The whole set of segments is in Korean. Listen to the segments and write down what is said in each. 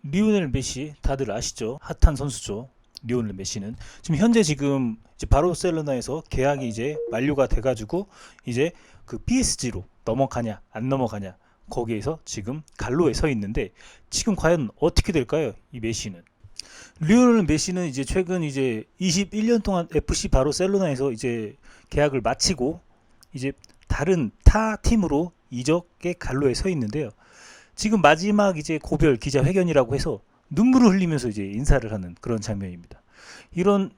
리오넬 메시 다들 아시죠? 핫한 선수죠. 리오넬 메시는 지금 이제 바르셀로나에서 계약이 이제 만료가 돼가지고 이제 그 PSG로 넘어가냐 안 넘어가냐 거기에서 지금 갈로에 서 있는데 지금 과연 어떻게 될까요? 이 메시는 리오넬 메시는 이제 최근 이제 21년 동안 FC 바르셀로나에서 이제 계약을 마치고 이제 다른 타 팀으로 이적의 갈로에 서 있는데요. 지금 마지막 이제 고별 기자회견이라고 해서 눈물을 흘리면서 이제 인사를 하는 그런 장면입니다. 이런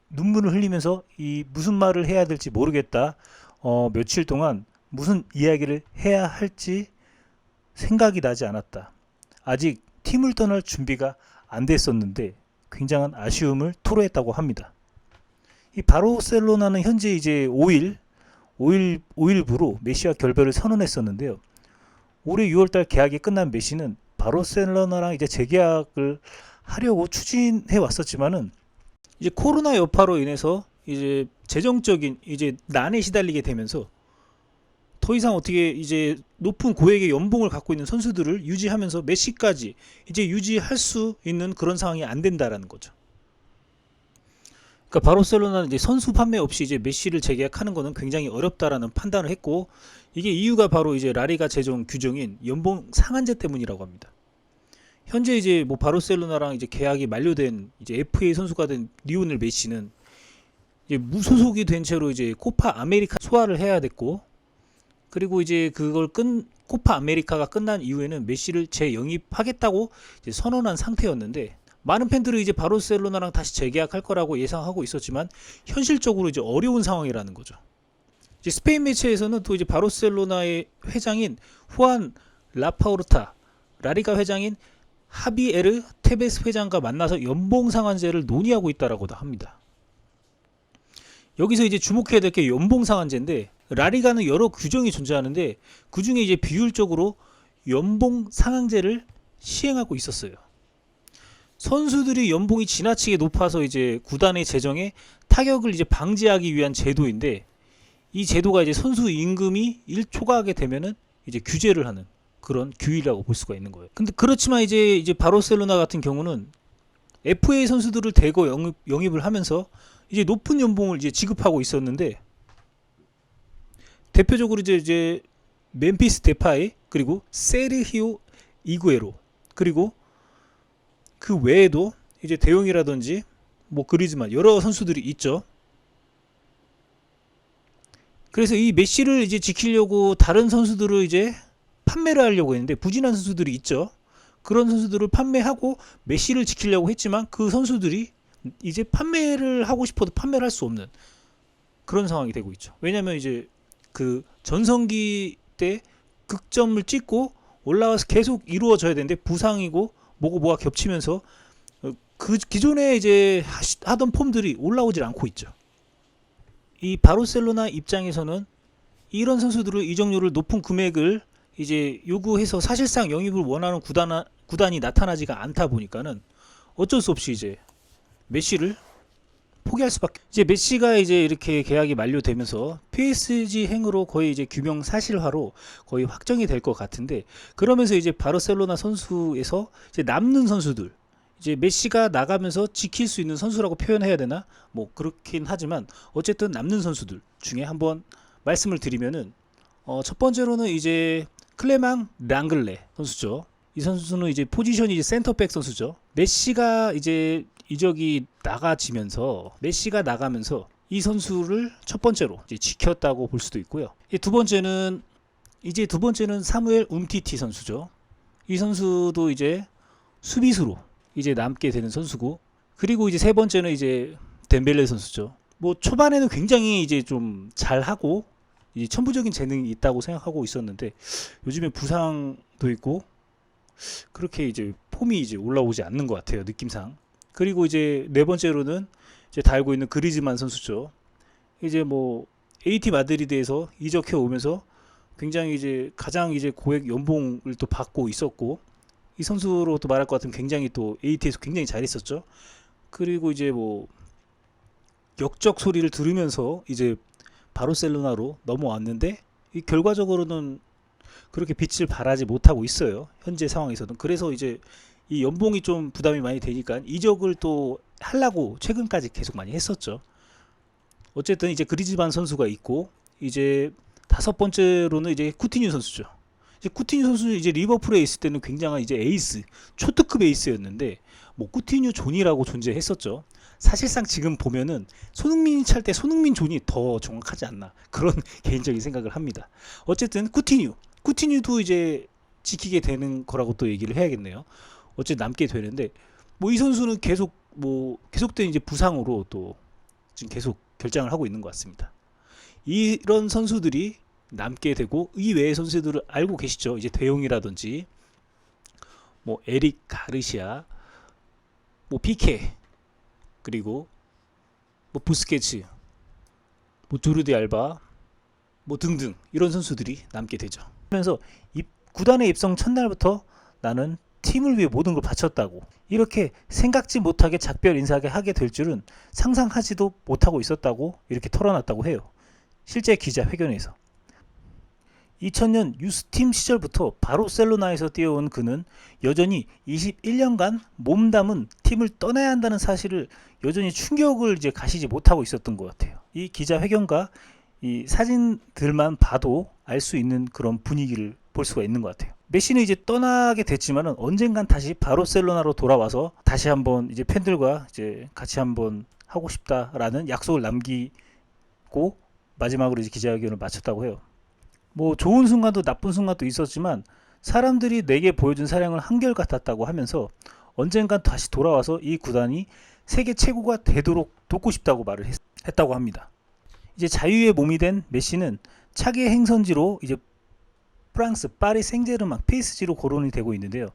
눈물을 흘리면서 이 무슨 말을 해야 될지 모르겠다. 며칠 동안 무슨 이야기를 해야 할지 생각이 나지 않았다. 아직 팀을 떠날 준비가 안 됐었는데 굉장한 아쉬움을 토로했다고 합니다. 이 바르셀로나는 현재 이제 5일부로 메시와 결별을 선언했었는데요. 올해 6월달 계약이 끝난 메시는 바르셀로나랑 이제 재계약을 하려고 추진해 왔었지만은 이제 코로나 여파로 인해서 이제 재정적인 이제 난에 시달리게 되면서 더 이상 어떻게 이제 높은 고액의 연봉을 갖고 있는 선수들을 유지하면서 메시까지 이제 유지할 수 있는 그런 상황이 안 된다라는 거죠. 그러니까 바르셀로나는 이제 선수 판매 없이 이제 메시를 재계약하는 것은 굉장히 어렵다라는 판단을 했고 이게 이유가 바로 이제 라리가 제정 규정인 연봉 상한제 때문이라고 합니다. 현재 이제 뭐 바르셀로나랑 이제 계약이 만료된 이제 FA 선수가 된 리오넬 메시는 이제 무소속이 된 채로 이제 코파 아메리카 소화를 해야 됐고 그리고 이제 코파 아메리카가 끝난 이후에는 메시를 재영입하겠다고 이제 선언한 상태였는데 많은 팬들이 이제 바르셀로나랑 다시 재계약할 거라고 예상하고 있었지만 현실적으로 이제 어려운 상황이라는 거죠. 이제 스페인 매체에서는 또 이제 바르셀로나의 회장인 후안 라파오르타, 라리가 회장인 하비에르 테베스 회장과 만나서 연봉 상한제를 논의하고 있다라고도 합니다. 여기서 이제 주목해야 될 게 연봉 상한제인데 라리가는 여러 규정이 존재하는데 그 중에 이제 비율적으로 연봉 상한제를 시행하고 있었어요. 선수들이 연봉이 지나치게 높아서 이제 구단의 재정에 타격을 이제 방지하기 위한 제도인데 이 제도가 이제 선수 임금이 일초과하게 되면은 이제 규제를 하는 그런 규율이라고 볼 수가 있는 거예요. 근데 그렇지만 이제 바르셀로나 같은 경우는 FA 선수들을 대거 영입을 하면서 이제 높은 연봉을 이제 지급하고 있었는데 대표적으로 이제 멤피스 데파이 그리고 세르히오 이구에로 그리고 그 외에도 이제 대용이라든지 뭐 그리즈만 여러 선수들이 있죠. 그래서 이 메시를 이제 지키려고 다른 선수들을 이제 판매를 하려고 했는데 부진한 선수들이 있죠. 그런 선수들을 판매하고 메시를 지키려고 했지만 그 선수들이 이제 판매를 하고 싶어도 판매를 할 수 없는 그런 상황이 되고 있죠. 왜냐하면 이제 그 전성기 때 극점을 찍고 올라와서 계속 이루어져야 되는데 부상이고 뭐가 겹치면서 그 기존에 이제 하던 폼들이 올라오질 않고 있죠. 이 바르셀로나 입장에서는 이런 선수들을 이적료를 높은 금액을 이제 요구해서 사실상 영입을 원하는 구단이 나타나지가 않다 보니까는 어쩔 수 없이 이제 메시를 포기할 수밖에. 이제 메시가 이제 이렇게 계약이 만료되면서 PSG 행으로 거의 이제 규명 사실화로 거의 확정이 될 것 같은데 그러면서 이제 바르셀로나 선수에서 이제 남는 선수들 이제 메시가 나가면서 지킬 수 있는 선수라고 표현해야 되나? 뭐 그렇긴 하지만 어쨌든 남는 선수들 중에 한번 말씀을 드리면은 첫 번째로는 이제 클레망 랑글레 선수죠. 이 선수는 이제 포지션이 이제 센터백 선수죠. 메시가 이제 이적이 메시가 나가면서 이 선수를 첫 번째로 이제 지켰다고 볼 수도 있고요. 두 번째는 사무엘 움티티 선수죠. 이 선수도 이제 수비수로 이제 남게 되는 선수고 그리고 이제 세 번째는 이제 덴벨레 선수죠. 뭐 초반에는 굉장히 이제 좀 잘하고 이제 천부적인 재능이 있다고 생각하고 있었는데 요즘에 부상도 있고 그렇게 이제 폼이 이제 올라오지 않는 것 같아요, 느낌상. 그리고 이제 네 번째로는 이제 다 알고 있는 그리즈만 선수죠. 이제 뭐 AT 마드리드에서 이적해 오면서 굉장히 이제 가장 이제 고액 연봉을 또 받고 있었고 이 선수로 또 말할 것 같으면 굉장히 또 AT에서 굉장히 잘했었죠. 그리고 이제 뭐 역적 소리를 들으면서 이제 바르셀로나로 넘어왔는데 이 결과적으로는 그렇게 빛을 발하지 못하고 있어요. 현재 상황에서는. 그래서 이제 이 연봉이 좀 부담이 많이 되니까 이적을 또 하려고 최근까지 계속 많이 했었죠. 어쨌든 이제 그리즈만 선수가 있고, 이제 다섯 번째로는 이제 쿠티뉴 선수죠. 이제 쿠티뉴 선수는 이제 리버풀에 있을 때는 굉장한 이제 에이스, 초특급 에이스였는데 뭐 쿠티뉴 존이라고 존재했었죠. 사실상 지금 보면은 손흥민이 찰 때 손흥민 존이 더 정확하지 않나, 그런 개인적인 생각을 합니다. 어쨌든 쿠티뉴도 이제 지키게 되는 거라고 또 얘기를 해야겠네요. 어쨌든 남게 되는데, 뭐 이 선수는 계속 뭐 계속된 이제 부상으로 또 지금 계속 결장을 하고 있는 것 같습니다. 이런 선수들이 남게 되고, 이 외의 선수들을 알고 계시죠? 이제 대용이라든지 뭐 에릭 가르시아, 뭐 피케, 그리고 뭐 부스케츠, 뭐 조르디 알바, 뭐 등등 이런 선수들이 남게 되죠. 그러면서 구단에 입성 첫날부터 나는 팀을 위해 모든 걸 바쳤다고, 이렇게 생각지 못하게 작별 인사하게 하게 될 줄은 상상하지도 못하고 있었다고 이렇게 털어놨다고 해요. 실제 기자회견에서. 2000년 유스팀 시절부터 바르셀로나에서 뛰어온 그는 여전히 21년간 몸담은 팀을 떠나야 한다는 사실을 여전히 충격을 이제 가시지 못하고 있었던 것 같아요. 이 기자회견과 이 사진들만 봐도 알 수 있는 그런 분위기를 볼 수가 있는 것 같아요. 메시는 이제 떠나게 됐지만은 언젠간 다시 바르셀로나로 돌아와서 다시 한번 이제 팬들과 이제 같이 한번 하고 싶다라는 약속을 남기고 마지막으로 이제 기자회견을 마쳤다고 해요. 뭐 좋은 순간도 나쁜 순간도 있었지만 사람들이 내게 보여준 사랑은 한결같았다고 하면서 언젠간 다시 돌아와서 이 구단이 세계 최고가 되도록 돕고 싶다고 말을 했다고 합니다. 이제 자유의 몸이 된 메시는 차기 행선지로 이제 프랑스 파리 생제르맹 PSG로 거론이 되고 있는데요.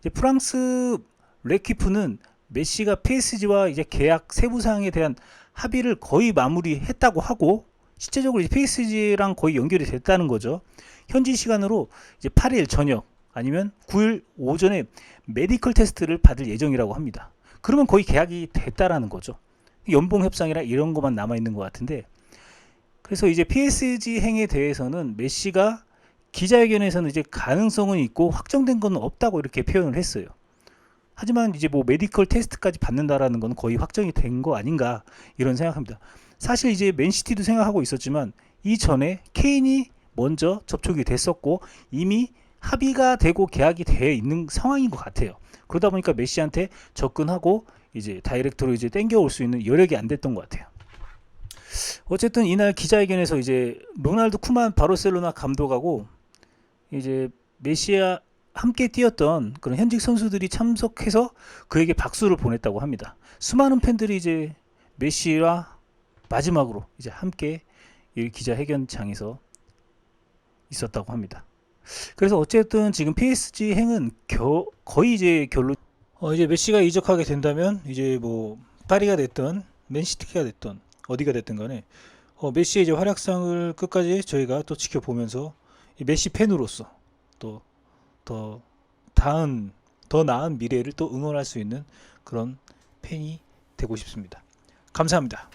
이제 프랑스 레퀴프는 메시가 PSG와 이제 계약 세부 사항에 대한 합의를 거의 마무리했다고 하고, 실제적으로 이제 PSG랑 거의 연결이 됐다는 거죠. 현지 시간으로 이제 8일 저녁 아니면 9일 오전에 메디컬 테스트를 받을 예정이라고 합니다. 그러면 거의 계약이 됐다라는 거죠. 연봉 협상이랑 이런 것만 남아 있는 것 같은데, 그래서 이제 PSG 행에 대해서는 메시가 기자회견에서는 이제 가능성은 있고 확정된 건 없다고 이렇게 표현을 했어요. 하지만 이제 뭐 메디컬 테스트까지 받는다라는 건 거의 확정이 된 거 아닌가, 이런 생각합니다. 사실 이제 맨시티도 생각하고 있었지만 이전에 케인이 먼저 접촉이 됐었고 이미 합의가 되고 계약이 되어 있는 상황인 것 같아요. 그러다 보니까 메시한테 접근하고 이제 다이렉트로 이제 땡겨올 수 있는 여력이 안 됐던 것 같아요. 어쨌든 이날 기자회견에서 이제 로날드 쿠만 바르셀로나 감독하고 이제 메시와 함께 뛰었던 그런 현직 선수들이 참석해서 그에게 박수를 보냈다고 합니다. 수많은 팬들이 이제 메시와 마지막으로 이제 함께 이 기자회견장에서 있었다고 합니다. 그래서 어쨌든 지금 PSG 행은 거의 이제 결론. 이제 메시가 이적하게 된다면 이제 뭐 파리가 됐던 맨시티가 됐던 어디가 됐든 간에 메시의 이제 활약상을 끝까지 저희가 또 지켜보면서 이 메시 팬으로서 또 더 나은 미래를 또 응원할 수 있는 그런 팬이 되고 싶습니다. 감사합니다.